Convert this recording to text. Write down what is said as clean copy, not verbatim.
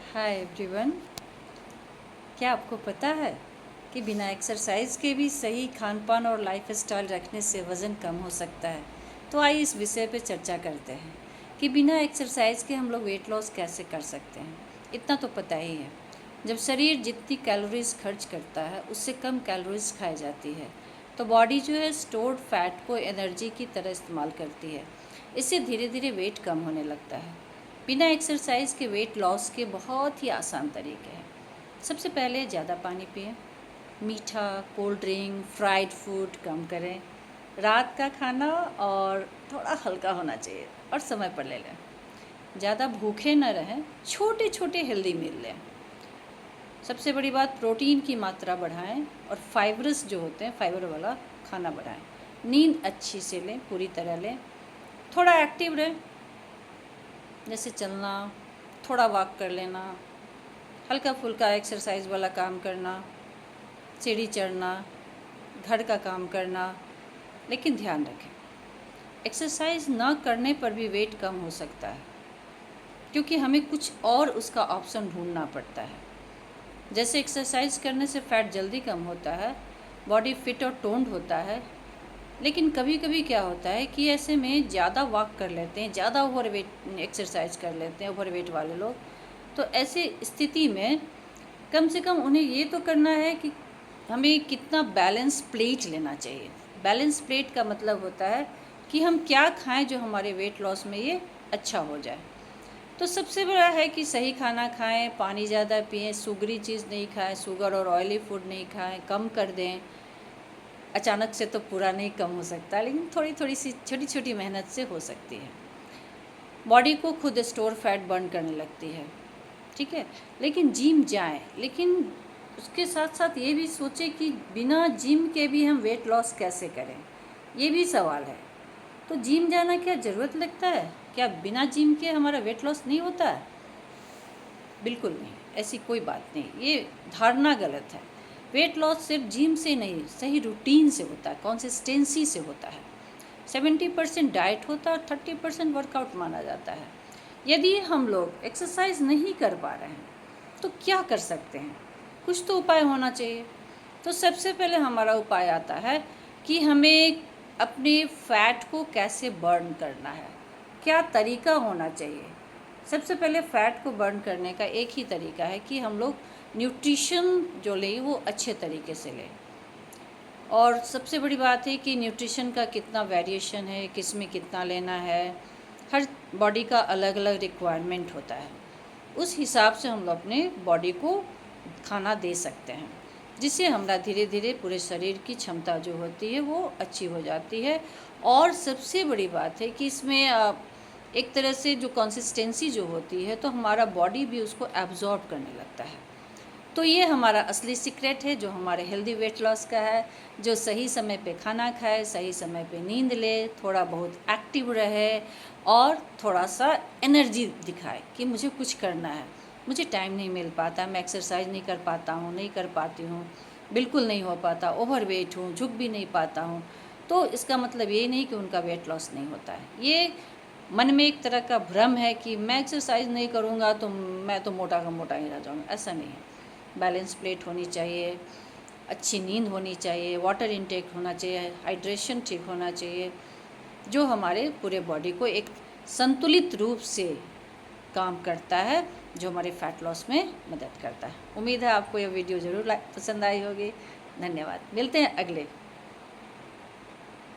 Hi everyone. क्या आपको पता है कि बिना एक्सरसाइज के भी सही खान पान और लाइफ स्टाइल रखने से वज़न कम हो सकता है। तो आइए इस विषय पे चर्चा करते हैं कि बिना एक्सरसाइज के हम लोग वेट लॉस कैसे कर सकते हैं। इतना तो पता ही है, जब शरीर जितनी कैलोरीज खर्च करता है उससे कम कैलोरीज खाई जाती है तो बॉडी जो है स्टोर्ड फैट को एनर्जी की तरह इस्तेमाल करती है। इससे धीरे धीरे वेट कम होने लगता है। बिना एक्सरसाइज के वेट लॉस के बहुत ही आसान तरीके हैं। सबसे पहले ज़्यादा पानी पिएं, मीठा, कोल्ड ड्रिंक, फ्राइड फूड कम करें, रात का खाना और थोड़ा हल्का होना चाहिए और समय पर ले लें। ज़्यादा भूखे न रहें, छोटे छोटे हेल्दी मील लें। सबसे बड़ी बात, प्रोटीन की मात्रा बढ़ाएं और फाइबरस जो होते हैं फाइबर वाला खाना बढ़ाएं। नींद अच्छी से लें, पूरी तरह लें। थोड़ा एक्टिव रहें, जैसे चलना, थोड़ा वॉक कर लेना, हल्का फुल्का एक्सरसाइज वाला काम करना, सीढ़ी चढ़ना, घर का काम करना। लेकिन ध्यान रखें, एक्सरसाइज ना करने पर भी वेट कम हो सकता है, क्योंकि हमें कुछ और उसका ऑप्शन ढूंढना पड़ता है। जैसे एक्सरसाइज करने से फैट जल्दी कम होता है, बॉडी फिट और टोन्ड होता है। लेकिन कभी कभी क्या होता है कि ऐसे में ज़्यादा वॉक कर लेते हैं, ज़्यादा ओवर वेट एक्सरसाइज कर लेते हैं ओवर वेट वाले लोग। तो ऐसी स्थिति में कम से कम उन्हें ये तो करना है कि हमें कितना बैलेंस प्लेट लेना चाहिए। बैलेंस प्लेट का मतलब होता है कि हम क्या खाएं जो हमारे वेट लॉस में ये अच्छा हो जाए। तो सबसे बड़ा है कि सही खाना खाएं, पानी ज़्यादा पिएं, शुगरी चीज़ नहीं खाएं, शुगर और ऑयली फूड नहीं खाएं, कम कर दें। अचानक से तो पूरा नहीं कम हो सकता, लेकिन थोड़ी थोड़ी सी छोटी छोटी मेहनत से हो सकती है। बॉडी को खुद स्टोर फैट बर्न करने लगती है, ठीक है। लेकिन जिम जाएं, लेकिन उसके साथ साथ ये भी सोचें कि बिना जिम के भी हम वेट लॉस कैसे करें, ये भी सवाल है। तो जिम जाना क्या ज़रूरत लगता है? क्या बिना जिम के हमारा वेट लॉस नहीं होता है? बिल्कुल नहीं, ऐसी कोई बात नहीं, ये धारणा गलत है। वेट लॉस सिर्फ जिम से नहीं, सही रूटीन से होता है, कंसिस्टेंसी से होता है। 70% डाइट होता है और 30% वर्कआउट माना जाता है। यदि हम लोग एक्सरसाइज नहीं कर पा रहे हैं तो क्या कर सकते हैं? कुछ तो उपाय होना चाहिए। तो सबसे पहले हमारा उपाय आता है कि हमें अपने फैट को कैसे बर्न करना है, क्या तरीका होना चाहिए। सबसे पहले फ़ैट को बर्न करने का एक ही तरीका है कि हम लोग न्यूट्रिशन जो लें वो अच्छे तरीके से लें। और सबसे बड़ी बात है कि न्यूट्रिशन का कितना वेरिएशन है, किस में कितना लेना है। हर बॉडी का अलग अलग रिक्वायरमेंट होता है, उस हिसाब से हम लोग अपने बॉडी को खाना दे सकते हैं, जिससे हमारा धीरे धीरे पूरे शरीर की क्षमता जो होती है वो अच्छी हो जाती है। और सबसे बड़ी बात है कि इसमें एक तरह से जो कंसिस्टेंसी जो होती है तो हमारा बॉडी भी उसको एब्जॉर्ब करने लगता है। तो ये हमारा असली सीक्रेट है जो हमारे हेल्दी वेट लॉस का है। जो सही समय पे खाना खाए, सही समय पे नींद ले, थोड़ा बहुत एक्टिव रहे और थोड़ा सा एनर्जी दिखाए कि मुझे कुछ करना है, मुझे टाइम नहीं मिल पाता, मैं एक्सरसाइज नहीं कर पाता हूँ, नहीं कर पाती हूँ, बिल्कुल नहीं हो पाता, ओवरवेट हूँ, झुक भी नहीं पाता हूँ। तो इसका मतलब ये नहीं कि उनका वेट लॉस नहीं होता है। ये मन में एक तरह का भ्रम है कि मैं एक्सरसाइज नहीं करूँगा तो मैं तो मोटा का मोटा ही रह जाऊँगा। ऐसा नहीं है। बैलेंस प्लेट होनी चाहिए, अच्छी नींद होनी चाहिए, वाटर इनटेक होना चाहिए, हाइड्रेशन ठीक होना चाहिए, जो हमारे पूरे बॉडी को एक संतुलित रूप से काम करता है, जो हमारे फैट लॉस में मदद करता है। उम्मीद है आपको यह वीडियो ज़रूर पसंद आई होगी। धन्यवाद। मिलते हैं अगले